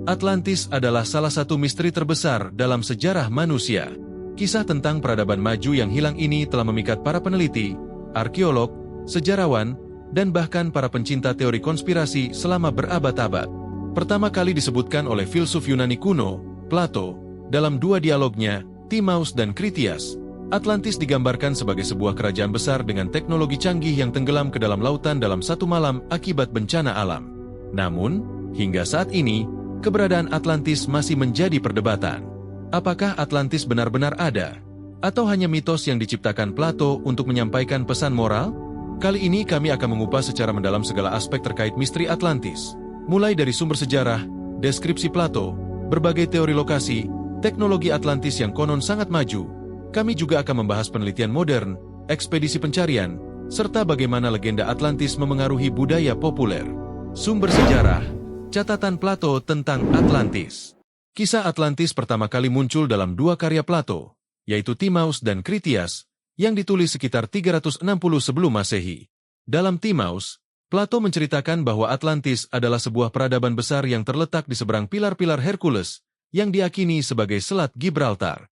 Atlantis adalah salah satu misteri terbesar dalam sejarah manusia. Kisah tentang peradaban maju yang hilang ini telah memikat para peneliti, arkeolog, sejarawan, dan bahkan para pencinta teori konspirasi selama berabad-abad. Pertama kali disebutkan oleh filsuf Yunani kuno, Plato, dalam dua dialognya, Timaeus dan Critias. Atlantis digambarkan sebagai sebuah kerajaan besar dengan teknologi canggih yang tenggelam ke dalam lautan dalam satu malam akibat bencana alam. Namun, hingga saat ini, keberadaan Atlantis masih menjadi perdebatan. Apakah Atlantis benar-benar ada? Atau hanya mitos yang diciptakan Plato untuk menyampaikan pesan moral? Kali ini kami akan mengupas secara mendalam segala aspek terkait misteri Atlantis. Mulai dari sumber sejarah, deskripsi Plato, berbagai teori lokasi, teknologi Atlantis yang konon sangat maju. Kami juga akan membahas penelitian modern, ekspedisi pencarian, serta bagaimana legenda Atlantis memengaruhi budaya populer. Sumber sejarah, catatan Plato tentang Atlantis. Kisah Atlantis pertama kali muncul dalam dua karya Plato, yaitu Timaeus dan Critias, yang ditulis sekitar 360 sebelum Masehi. Dalam Timaeus, Plato menceritakan bahwa Atlantis adalah sebuah peradaban besar yang terletak di seberang pilar-pilar Hercules, yang diakini sebagai Selat Gibraltar.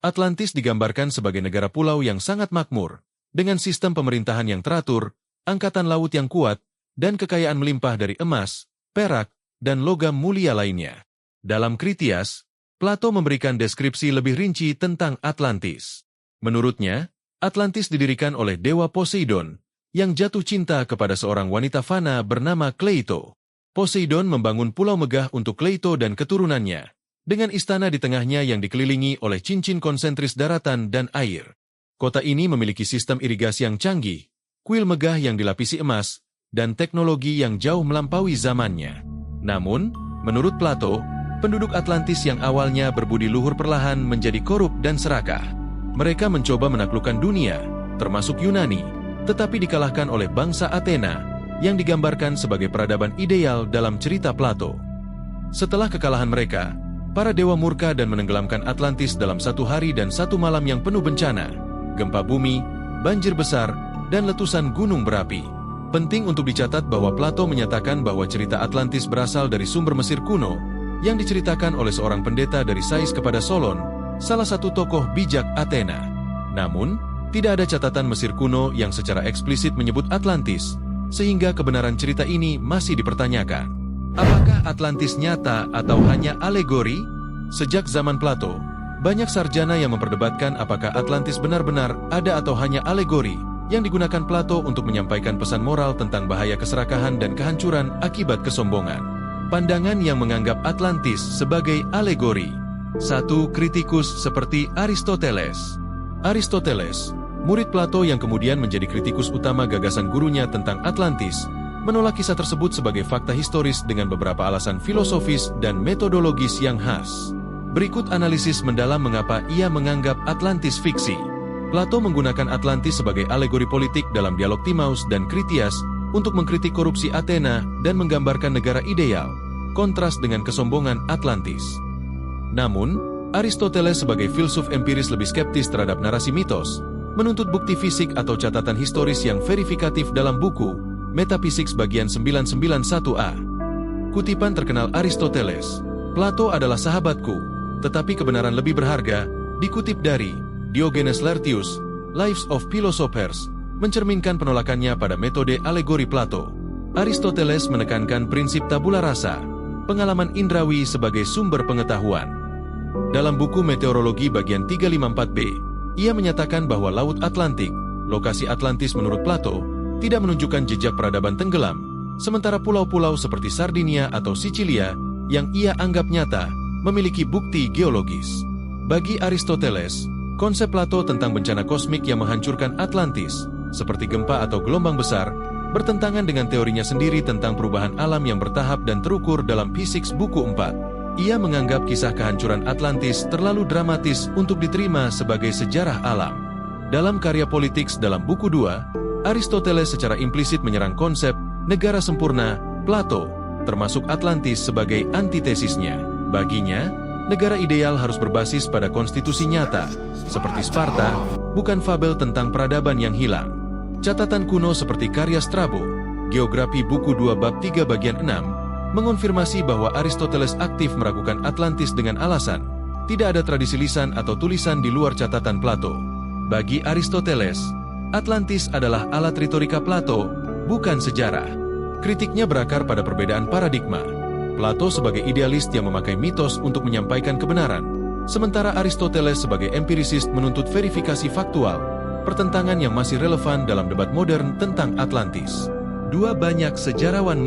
Atlantis digambarkan sebagai negara pulau yang sangat makmur, dengan sistem pemerintahan yang teratur, angkatan laut yang kuat, dan kekayaan melimpah dari emas, perak, dan logam mulia lainnya. Dalam Critias, Plato memberikan deskripsi lebih rinci tentang Atlantis. Menurutnya, Atlantis didirikan oleh Dewa Poseidon, yang jatuh cinta kepada seorang wanita fana bernama Kleito. Poseidon membangun pulau megah untuk Kleito dan keturunannya, dengan istana di tengahnya yang dikelilingi oleh cincin konsentris daratan dan air. Kota ini memiliki sistem irigasi yang canggih, kuil megah yang dilapisi emas, dan teknologi yang jauh melampaui zamannya. Namun, menurut Plato, penduduk Atlantis yang awalnya berbudi luhur perlahan menjadi korup dan serakah. Mereka mencoba menaklukkan dunia, termasuk Yunani, tetapi dikalahkan oleh bangsa Athena, yang digambarkan sebagai peradaban ideal dalam cerita Plato. Setelah kekalahan mereka, para dewa murka dan menenggelamkan Atlantis dalam satu hari dan satu malam yang penuh bencana, gempa bumi, banjir besar, dan letusan gunung berapi. Penting untuk dicatat bahwa Plato menyatakan bahwa cerita Atlantis berasal dari sumber Mesir kuno, yang diceritakan oleh seorang pendeta dari Sais kepada Solon, salah satu tokoh bijak Athena. Namun, tidak ada catatan Mesir kuno yang secara eksplisit menyebut Atlantis, sehingga kebenaran cerita ini masih dipertanyakan. Apakah Atlantis nyata atau hanya alegori? Sejak zaman Plato, banyak sarjana yang memperdebatkan apakah Atlantis benar-benar ada atau hanya alegori, yang digunakan Plato untuk menyampaikan pesan moral tentang bahaya keserakahan dan kehancuran akibat kesombongan. Pandangan yang menganggap Atlantis sebagai alegori. Satu kritikus seperti Aristoteles. Aristoteles, murid Plato yang kemudian menjadi kritikus utama gagasan gurunya tentang Atlantis, menolak kisah tersebut sebagai fakta historis dengan beberapa alasan filosofis dan metodologis yang khas. Berikut analisis mendalam mengapa ia menganggap Atlantis fiksi. Plato menggunakan Atlantis sebagai alegori politik dalam dialog Timaeus dan Critias untuk mengkritik korupsi Athena dan menggambarkan negara ideal, kontras dengan kesombongan Atlantis. Namun, Aristoteles sebagai filsuf empiris lebih skeptis terhadap narasi mitos, menuntut bukti fisik atau catatan historis yang verifikatif dalam buku Metaphysics bagian 991a. Kutipan terkenal Aristoteles, Plato adalah sahabatku, tetapi kebenaran lebih berharga, dikutip dari Diogenes Laertius, Lives of Philosophers, mencerminkan penolakannya pada metode alegori Plato. Aristoteles menekankan prinsip tabula rasa, pengalaman indrawi sebagai sumber pengetahuan. Dalam buku Meteorologi bagian 354b, ia menyatakan bahwa Laut Atlantik, lokasi Atlantis menurut Plato, tidak menunjukkan jejak peradaban tenggelam, sementara pulau-pulau seperti Sardinia atau Sicilia, yang ia anggap nyata, memiliki bukti geologis. Bagi Aristoteles, konsep Plato tentang bencana kosmik yang menghancurkan Atlantis, seperti gempa atau gelombang besar, bertentangan dengan teorinya sendiri tentang perubahan alam yang bertahap dan terukur dalam Physics buku 4. Ia menganggap kisah kehancuran Atlantis terlalu dramatis untuk diterima sebagai sejarah alam. Dalam karya Politics dalam buku 2, Aristoteles secara implisit menyerang konsep negara sempurna Plato, termasuk Atlantis sebagai antitesisnya. Baginya, negara ideal harus berbasis pada konstitusi nyata, seperti Sparta, bukan fabel tentang peradaban yang hilang. Catatan kuno seperti karya Strabo, Geografi buku 2 bab 3 bagian 6, mengonfirmasi bahwa Aristoteles aktif meragukan Atlantis dengan alasan, tidak ada tradisi lisan atau tulisan di luar catatan Plato. Bagi Aristoteles, Atlantis adalah alat retorika Plato, bukan sejarah. Kritiknya berakar pada perbedaan paradigma. Plato sebagai idealis yang memakai mitos untuk menyampaikan kebenaran, sementara Aristoteles sebagai empirisist menuntut verifikasi faktual, pertentangan yang masih relevan dalam debat modern tentang Atlantis. Banyak sejarawan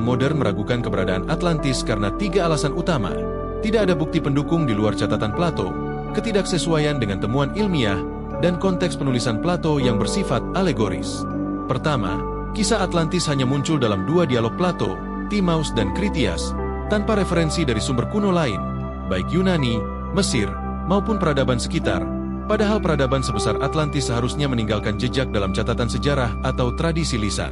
modern meragukan keberadaan Atlantis karena 3 alasan utama. Tidak ada bukti pendukung di luar catatan Plato, ketidaksesuaian dengan temuan ilmiah, dan konteks penulisan Plato yang bersifat alegoris. Pertama, kisah Atlantis hanya muncul dalam 2 dialog Plato, Timaeus dan Critias, tanpa referensi dari sumber kuno lain, baik Yunani, Mesir, maupun peradaban sekitar, padahal peradaban sebesar Atlantis seharusnya meninggalkan jejak dalam catatan sejarah atau tradisi lisan.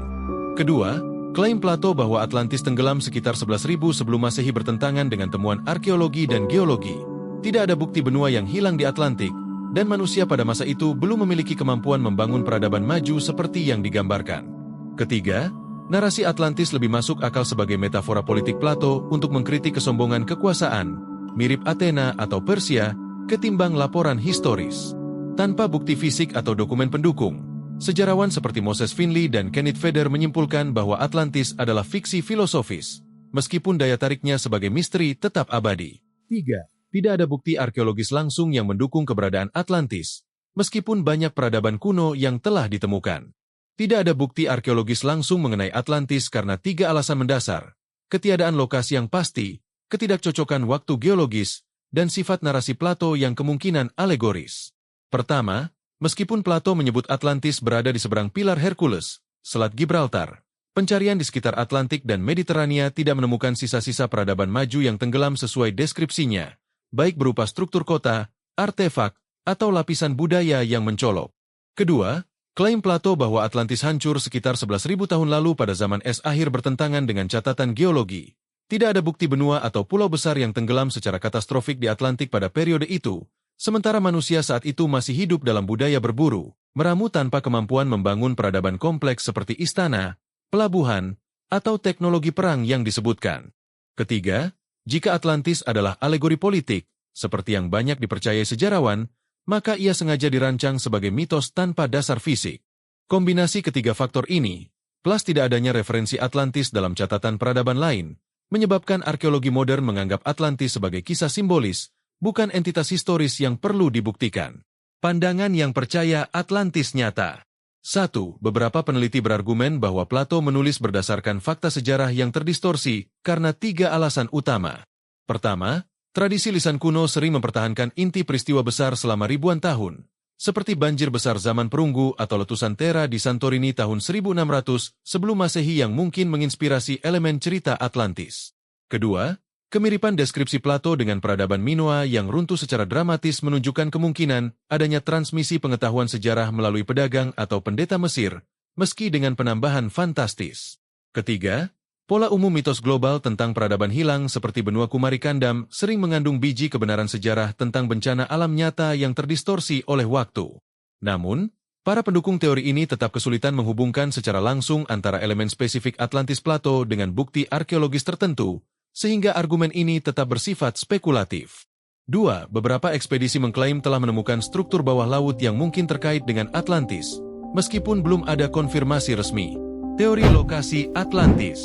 Kedua, klaim Plato bahwa Atlantis tenggelam sekitar 11.000 sebelum Masehi bertentangan dengan temuan arkeologi dan geologi. Tidak ada bukti benua yang hilang di Atlantik, dan manusia pada masa itu belum memiliki kemampuan membangun peradaban maju seperti yang digambarkan. Ketiga, narasi Atlantis lebih masuk akal sebagai metafora politik Plato untuk mengkritik kesombongan kekuasaan, mirip Athena atau Persia, ketimbang laporan historis. Tanpa bukti fisik atau dokumen pendukung, sejarawan seperti Moses Finley dan Kenneth Feder menyimpulkan bahwa Atlantis adalah fiksi filosofis, meskipun daya tariknya sebagai misteri tetap abadi. 3. Tidak ada bukti arkeologis langsung yang mendukung keberadaan Atlantis, meskipun banyak peradaban kuno yang telah ditemukan. Tidak ada bukti arkeologis langsung mengenai Atlantis karena 3 alasan mendasar: ketiadaan lokasi yang pasti, ketidakcocokan waktu geologis, dan sifat narasi Plato yang kemungkinan alegoris. Pertama, meskipun Plato menyebut Atlantis berada di seberang pilar Hercules, Selat Gibraltar, pencarian di sekitar Atlantik dan Mediterania tidak menemukan sisa-sisa peradaban maju yang tenggelam sesuai deskripsinya, baik berupa struktur kota, artefak, atau lapisan budaya yang mencolok. Kedua, klaim Plato bahwa Atlantis hancur sekitar 11.000 tahun lalu pada zaman es akhir bertentangan dengan catatan geologi. Tidak ada bukti benua atau pulau besar yang tenggelam secara katastrofik di Atlantik pada periode itu, sementara manusia saat itu masih hidup dalam budaya berburu, meramu tanpa kemampuan membangun peradaban kompleks seperti istana, pelabuhan, atau teknologi perang yang disebutkan. Ketiga, jika Atlantis adalah alegori politik, seperti yang banyak dipercayai sejarawan, maka ia sengaja dirancang sebagai mitos tanpa dasar fisik. Kombinasi ketiga faktor ini, plus tidak adanya referensi Atlantis dalam catatan peradaban lain, menyebabkan arkeologi modern menganggap Atlantis sebagai kisah simbolis, bukan entitas historis yang perlu dibuktikan. Pandangan yang percaya Atlantis nyata. 1. Beberapa peneliti berargumen bahwa Plato menulis berdasarkan fakta sejarah yang terdistorsi karena 3 alasan utama. Pertama, tradisi lisan kuno sering mempertahankan inti peristiwa besar selama ribuan tahun, seperti banjir besar zaman perunggu atau letusan Thera di Santorini tahun 1600 sebelum Masehi yang mungkin menginspirasi elemen cerita Atlantis. Kedua, kemiripan deskripsi Plato dengan peradaban Minoa yang runtuh secara dramatis menunjukkan kemungkinan adanya transmisi pengetahuan sejarah melalui pedagang atau pendeta Mesir, meski dengan penambahan fantastis. Ketiga, pola umum mitos global tentang peradaban hilang seperti benua Kumarikandam sering mengandung biji kebenaran sejarah tentang bencana alam nyata yang terdistorsi oleh waktu. Namun, para pendukung teori ini tetap kesulitan menghubungkan secara langsung antara elemen spesifik Atlantis Plato dengan bukti arkeologis tertentu, sehingga argumen ini tetap bersifat spekulatif. 2. Beberapa ekspedisi mengklaim telah menemukan struktur bawah laut yang mungkin terkait dengan Atlantis, meskipun belum ada konfirmasi resmi. Teori lokasi Atlantis.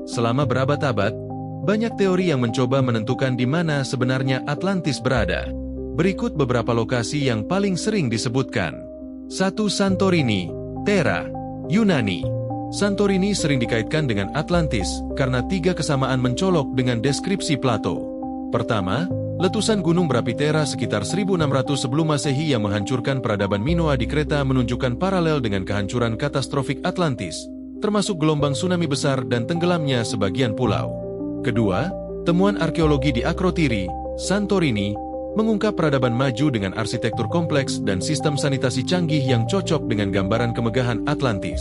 Selama berabad-abad, banyak teori yang mencoba menentukan di mana sebenarnya Atlantis berada. Berikut beberapa lokasi yang paling sering disebutkan. 1. Santorini, Thera, Yunani. Santorini sering dikaitkan dengan Atlantis karena 3 kesamaan mencolok dengan deskripsi Plato. Pertama, letusan gunung berapi Thera sekitar 1600 sebelum Masehi yang menghancurkan peradaban Minoa di Kreta menunjukkan paralel dengan kehancuran katastrofik Atlantis, termasuk gelombang tsunami besar dan tenggelamnya sebagian pulau. Kedua, temuan arkeologi di Akrotiri, Santorini, mengungkap peradaban maju dengan arsitektur kompleks dan sistem sanitasi canggih yang cocok dengan gambaran kemegahan Atlantis.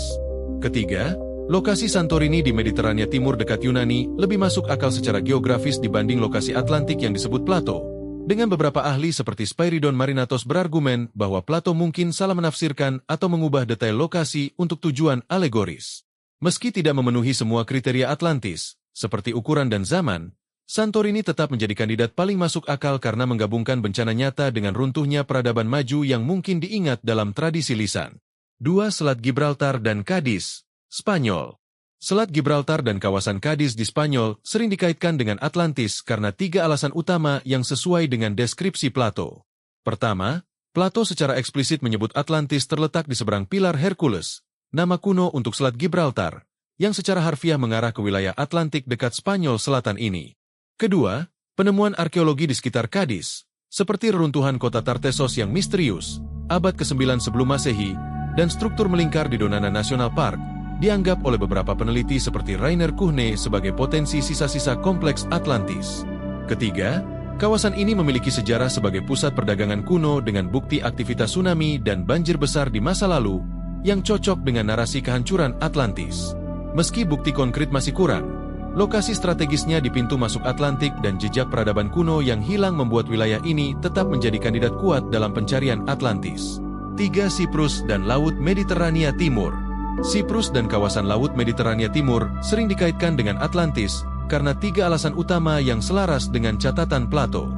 Ketiga, lokasi Santorini di Mediterania Timur dekat Yunani lebih masuk akal secara geografis dibanding lokasi Atlantik yang disebut Plato, dengan beberapa ahli seperti Spyridon Marinatos berargumen bahwa Plato mungkin salah menafsirkan atau mengubah detail lokasi untuk tujuan alegoris. Meski tidak memenuhi semua kriteria Atlantis, seperti ukuran dan zaman, Santorini tetap menjadi kandidat paling masuk akal karena menggabungkan bencana nyata dengan runtuhnya peradaban maju yang mungkin diingat dalam tradisi lisan. 2. Selat Gibraltar dan Cadiz, Spanyol. Selat Gibraltar dan kawasan Cadiz di Spanyol sering dikaitkan dengan Atlantis karena 3 alasan utama yang sesuai dengan deskripsi Plato. Pertama, Plato secara eksplisit menyebut Atlantis terletak di seberang pilar Hercules, nama kuno untuk Selat Gibraltar, yang secara harfiah mengarah ke wilayah Atlantik dekat Spanyol Selatan ini. Kedua, penemuan arkeologi di sekitar Cadiz, seperti reruntuhan kota Tartessos yang misterius, abad ke-9 sebelum Masehi, dan struktur melingkar di Donana National Park, dianggap oleh beberapa peneliti seperti Rainer Kuhne sebagai potensi sisa-sisa kompleks Atlantis. Ketiga, kawasan ini memiliki sejarah sebagai pusat perdagangan kuno dengan bukti aktivitas tsunami dan banjir besar di masa lalu, yang cocok dengan narasi kehancuran Atlantis. Meski bukti konkret masih kurang, lokasi strategisnya di pintu masuk Atlantik dan jejak peradaban kuno yang hilang membuat wilayah ini tetap menjadi kandidat kuat dalam pencarian Atlantis. 3. Siprus dan Laut Mediterania Timur. Siprus dan kawasan Laut Mediterania Timur sering dikaitkan dengan Atlantis karena 3 alasan utama yang selaras dengan catatan Plato.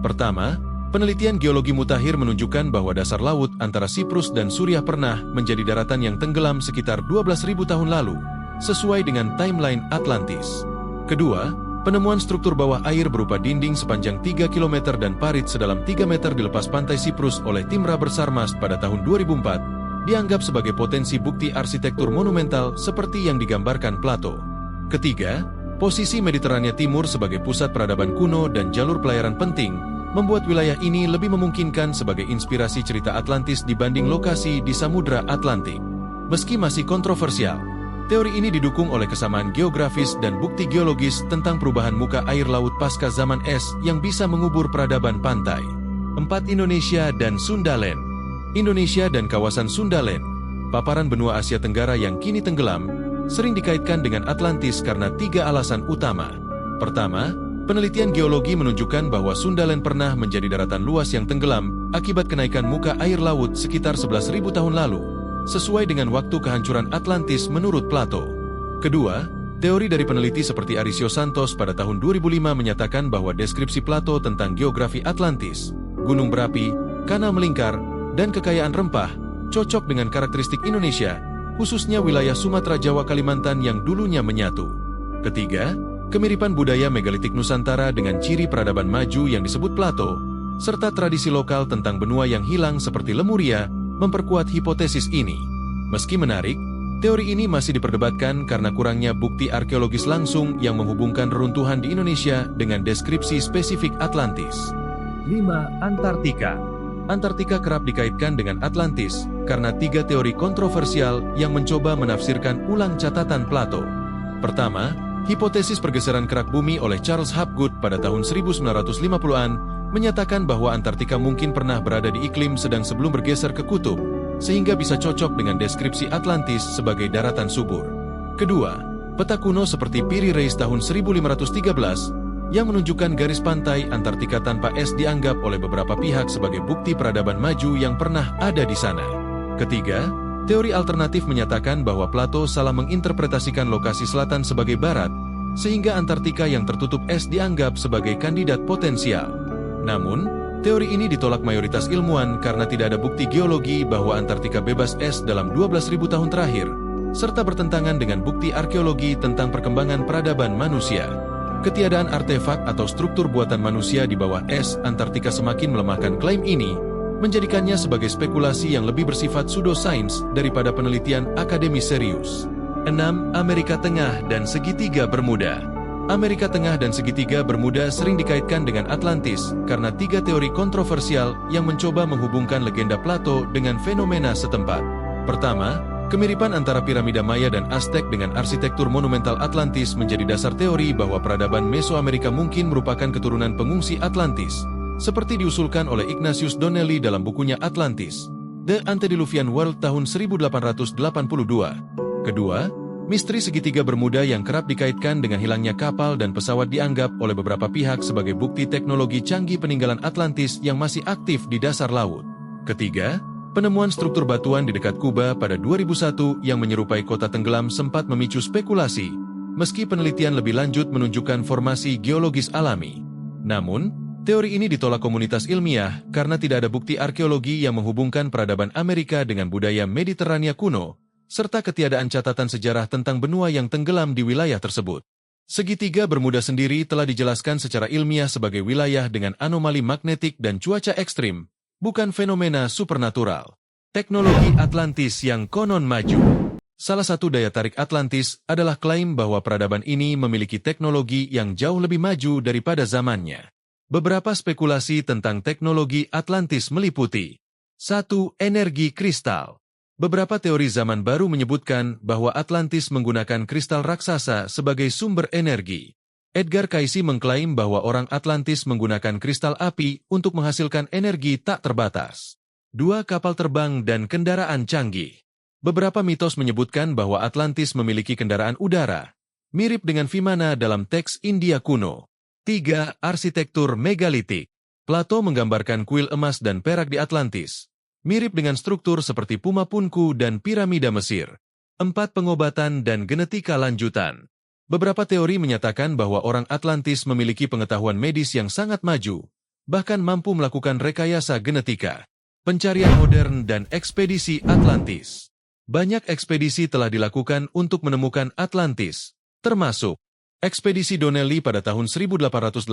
Pertama, penelitian geologi mutakhir menunjukkan bahwa dasar laut antara Siprus dan Suriah pernah menjadi daratan yang tenggelam sekitar 12.000 tahun lalu, sesuai dengan timeline Atlantis. Kedua, penemuan struktur bawah air berupa dinding sepanjang 3 km dan parit sedalam 3 meter di lepas pantai Siprus oleh tim Rubber Sarmast pada tahun 2004, dianggap sebagai potensi bukti arsitektur monumental seperti yang digambarkan Plato. Ketiga, posisi Mediterania Timur sebagai pusat peradaban kuno dan jalur pelayaran penting membuat wilayah ini lebih memungkinkan sebagai inspirasi cerita Atlantis dibanding lokasi di Samudra Atlantik. Meski masih kontroversial, teori ini didukung oleh kesamaan geografis dan bukti geologis tentang perubahan muka air laut pasca zaman es yang bisa mengubur peradaban pantai. 4. Indonesia dan Sundaland. Indonesia dan kawasan Sundaland, paparan benua Asia Tenggara yang kini tenggelam, sering dikaitkan dengan Atlantis karena 3 alasan utama. Pertama, penelitian geologi menunjukkan bahwa Sundaland pernah menjadi daratan luas yang tenggelam akibat kenaikan muka air laut sekitar 11.000 tahun lalu, sesuai dengan waktu kehancuran Atlantis menurut Plato. Kedua, teori dari peneliti seperti Arisio Santos pada tahun 2005 menyatakan bahwa deskripsi Plato tentang geografi Atlantis, gunung berapi, kanal melingkar, dan kekayaan rempah, cocok dengan karakteristik Indonesia, khususnya wilayah Sumatera Jawa Kalimantan yang dulunya menyatu. Ketiga, kemiripan budaya megalitik Nusantara dengan ciri peradaban maju yang disebut Plato, serta tradisi lokal tentang benua yang hilang seperti Lemuria, memperkuat hipotesis ini. Meski menarik, teori ini masih diperdebatkan karena kurangnya bukti arkeologis langsung yang menghubungkan reruntuhan di Indonesia dengan deskripsi spesifik Atlantis. 5. Antartika. Antartika kerap dikaitkan dengan Atlantis karena 3 teori kontroversial yang mencoba menafsirkan ulang catatan Plato. Pertama, hipotesis pergeseran kerak bumi oleh Charles Hapgood pada tahun 1950-an menyatakan bahwa Antartika mungkin pernah berada di iklim sedang sebelum bergeser ke kutub, sehingga bisa cocok dengan deskripsi Atlantis sebagai daratan subur. Kedua, peta kuno seperti Piri Reis tahun 1513 yang menunjukkan garis pantai Antartika tanpa es dianggap oleh beberapa pihak sebagai bukti peradaban maju yang pernah ada di sana. Ketiga, teori alternatif menyatakan bahwa Plato salah menginterpretasikan lokasi selatan sebagai barat, sehingga Antartika yang tertutup es dianggap sebagai kandidat potensial. Namun, teori ini ditolak mayoritas ilmuwan karena tidak ada bukti geologi bahwa Antartika bebas es dalam 12.000 tahun terakhir, serta bertentangan dengan bukti arkeologi tentang perkembangan peradaban manusia. Ketiadaan artefak atau struktur buatan manusia di bawah es Antartika semakin melemahkan klaim ini, menjadikannya sebagai spekulasi yang lebih bersifat pseudosains daripada penelitian akademis serius. 6. Amerika Tengah dan Segitiga Bermuda. Amerika Tengah dan Segitiga Bermuda sering dikaitkan dengan Atlantis karena 3 teori kontroversial yang mencoba menghubungkan legenda Plato dengan fenomena setempat. Pertama, kemiripan antara piramida Maya dan Aztec dengan arsitektur monumental Atlantis menjadi dasar teori bahwa peradaban Mesoamerika mungkin merupakan keturunan pengungsi Atlantis, seperti diusulkan oleh Ignatius Donnelly dalam bukunya Atlantis, The Antediluvian World tahun 1882. Kedua, misteri segitiga Bermuda yang kerap dikaitkan dengan hilangnya kapal dan pesawat dianggap oleh beberapa pihak sebagai bukti teknologi canggih peninggalan Atlantis yang masih aktif di dasar laut. Ketiga, Penemuan struktur batuan di dekat Kuba pada 2001 yang menyerupai kota tenggelam sempat memicu spekulasi, meski penelitian lebih lanjut menunjukkan formasi geologis alami. Namun, teori ini ditolak komunitas ilmiah karena tidak ada bukti arkeologi yang menghubungkan peradaban Amerika dengan budaya Mediterania kuno, serta ketiadaan catatan sejarah tentang benua yang tenggelam di wilayah tersebut. Segitiga Bermuda sendiri telah dijelaskan secara ilmiah sebagai wilayah dengan anomali magnetik dan cuaca ekstrim, bukan fenomena supernatural. Teknologi Atlantis yang konon maju. Salah satu daya tarik Atlantis adalah klaim bahwa peradaban ini memiliki teknologi yang jauh lebih maju daripada zamannya. Beberapa spekulasi tentang teknologi Atlantis meliputi 1. Energi kristal. Beberapa teori zaman baru menyebutkan bahwa Atlantis menggunakan kristal raksasa sebagai sumber energi. Edgar Cayce mengklaim bahwa orang Atlantis menggunakan kristal api untuk menghasilkan energi tak terbatas. 2. Kapal terbang dan kendaraan canggih. Beberapa mitos menyebutkan bahwa Atlantis memiliki kendaraan udara, mirip dengan Vimana dalam teks India kuno. 3. Arsitektur megalitik. Plato menggambarkan kuil emas dan perak di Atlantis, mirip dengan struktur seperti Puma Punku dan piramida Mesir. 4. Pengobatan dan genetika lanjutan. Beberapa teori menyatakan bahwa orang Atlantis memiliki pengetahuan medis yang sangat maju, bahkan mampu melakukan rekayasa genetika. Pencarian modern dan ekspedisi Atlantis. Banyak ekspedisi telah dilakukan untuk menemukan Atlantis, termasuk ekspedisi Donnelly pada tahun 1882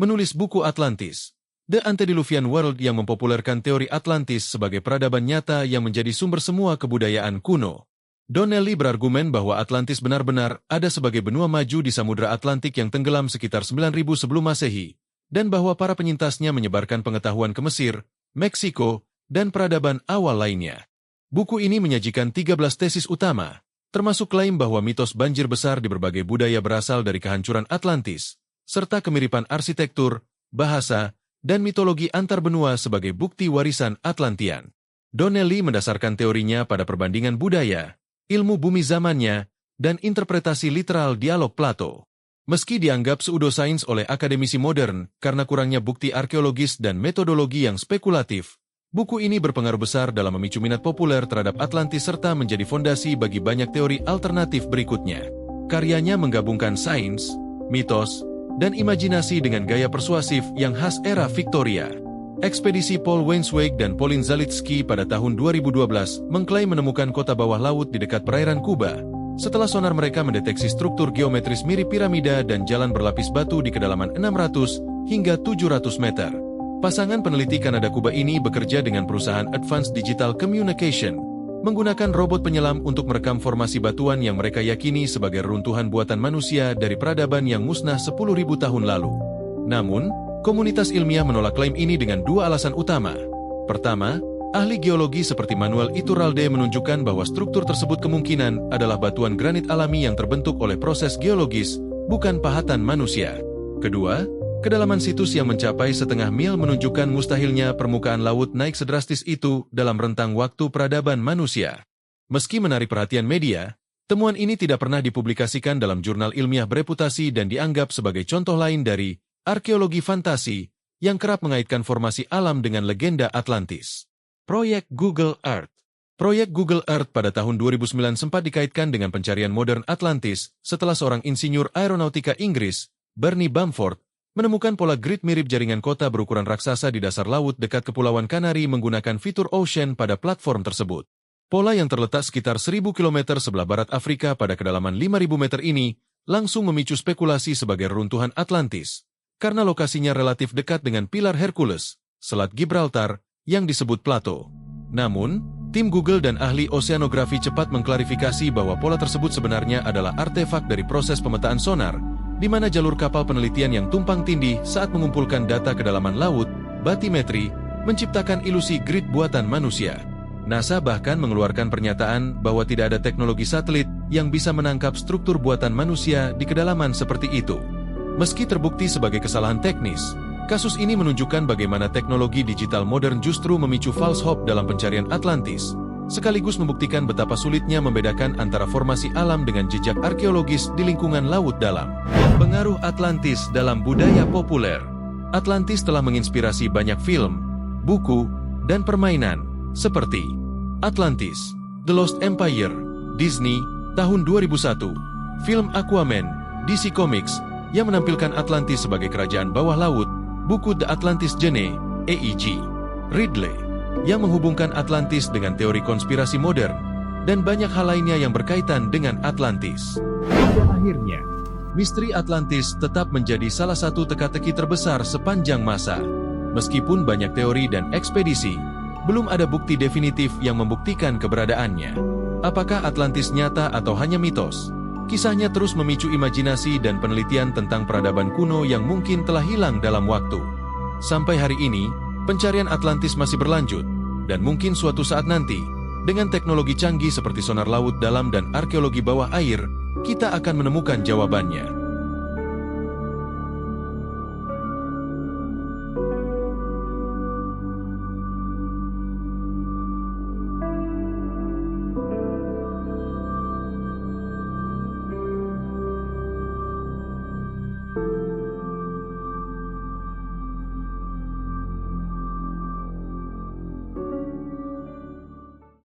menulis buku Atlantis, The Antediluvian World yang mempopulerkan teori Atlantis sebagai peradaban nyata yang menjadi sumber semua kebudayaan kuno. Donnelly berargumen bahwa Atlantis benar-benar ada sebagai benua maju di Samudra Atlantik yang tenggelam sekitar 9000 sebelum Masehi, dan bahwa para penyintasnya menyebarkan pengetahuan ke Mesir, Meksiko, dan peradaban awal lainnya. Buku ini menyajikan 13 tesis utama, termasuk klaim bahwa mitos banjir besar di berbagai budaya berasal dari kehancuran Atlantis, serta kemiripan arsitektur, bahasa, dan mitologi antar benua sebagai bukti warisan Atlantian. Donnelly mendasarkan teorinya pada perbandingan budaya, ilmu bumi zamannya, dan interpretasi literal dialog Plato. Meski dianggap pseudosains oleh akademisi modern karena kurangnya bukti arkeologis dan metodologi yang spekulatif, buku ini berpengaruh besar dalam memicu minat populer terhadap Atlantis serta menjadi fondasi bagi banyak teori alternatif berikutnya. Karyanya menggabungkan sains, mitos, dan imajinasi dengan gaya persuasif yang khas era Victoria. Ekspedisi Paul Wainsweg dan Pauline Zalitsky pada tahun 2012 mengklaim menemukan kota bawah laut di dekat perairan Kuba, setelah sonar mereka mendeteksi struktur geometris mirip piramida dan jalan berlapis batu di kedalaman 600 hingga 700 meter. Pasangan peneliti Kanada Kuba ini bekerja dengan perusahaan Advanced Digital Communication, menggunakan robot penyelam untuk merekam formasi batuan yang mereka yakini sebagai reruntuhan buatan manusia dari peradaban yang musnah 10.000 tahun lalu. Namun, komunitas ilmiah menolak klaim ini dengan dua alasan utama. Pertama, ahli geologi seperti Manuel Iturralde menunjukkan bahwa struktur tersebut kemungkinan adalah batuan granit alami yang terbentuk oleh proses geologis, bukan pahatan manusia. Kedua, kedalaman situs yang mencapai setengah mil menunjukkan mustahilnya permukaan laut naik sedrastis itu dalam rentang waktu peradaban manusia. Meski menarik perhatian media, temuan ini tidak pernah dipublikasikan dalam jurnal ilmiah bereputasi dan dianggap sebagai contoh lain dari arkeologi fantasi yang kerap mengaitkan formasi alam dengan legenda Atlantis. Proyek Google Earth. Proyek Google Earth pada tahun 2009 sempat dikaitkan dengan pencarian modern Atlantis setelah seorang insinyur aeronautika Inggris, Bernie Bamford, menemukan pola grid mirip jaringan kota berukuran raksasa di dasar laut dekat Kepulauan Kanari menggunakan fitur Ocean pada platform tersebut. Pola yang terletak sekitar 1000 km sebelah barat Afrika pada kedalaman 5000 meter ini langsung memicu spekulasi sebagai reruntuhan Atlantis, karena lokasinya relatif dekat dengan pilar Hercules, Selat Gibraltar, yang disebut Plato. Namun, tim Google dan ahli oseanografi cepat mengklarifikasi bahwa pola tersebut sebenarnya adalah artefak dari proses pemetaan sonar, di mana jalur kapal penelitian yang tumpang tindih saat mengumpulkan data kedalaman laut, batimetri, menciptakan ilusi grid buatan manusia. NASA bahkan mengeluarkan pernyataan bahwa tidak ada teknologi satelit yang bisa menangkap struktur buatan manusia di kedalaman seperti itu. Meski terbukti sebagai kesalahan teknis, kasus ini menunjukkan bagaimana teknologi digital modern justru memicu false hope dalam pencarian Atlantis, sekaligus membuktikan betapa sulitnya membedakan antara formasi alam dengan jejak arkeologis di lingkungan laut dalam. Pengaruh Atlantis dalam budaya populer. Atlantis telah menginspirasi banyak film, buku, dan permainan, seperti Atlantis, The Lost Empire, Disney, tahun 2001, film Aquaman, DC Comics, yang menampilkan Atlantis sebagai kerajaan bawah laut, buku The Atlantis Journey, AEG, Ridley, yang menghubungkan Atlantis dengan teori konspirasi modern, dan banyak hal lainnya yang berkaitan dengan Atlantis. Pada akhirnya, misteri Atlantis tetap menjadi salah satu teka-teki terbesar sepanjang masa. Meskipun banyak teori dan ekspedisi, belum ada bukti definitif yang membuktikan keberadaannya. Apakah Atlantis nyata atau hanya mitos? Kisahnya terus memicu imajinasi dan penelitian tentang peradaban kuno yang mungkin telah hilang dalam waktu. Sampai hari ini, pencarian Atlantis masih berlanjut, dan mungkin suatu saat nanti, dengan teknologi canggih seperti sonar laut dalam dan arkeologi bawah air, kita akan menemukan jawabannya.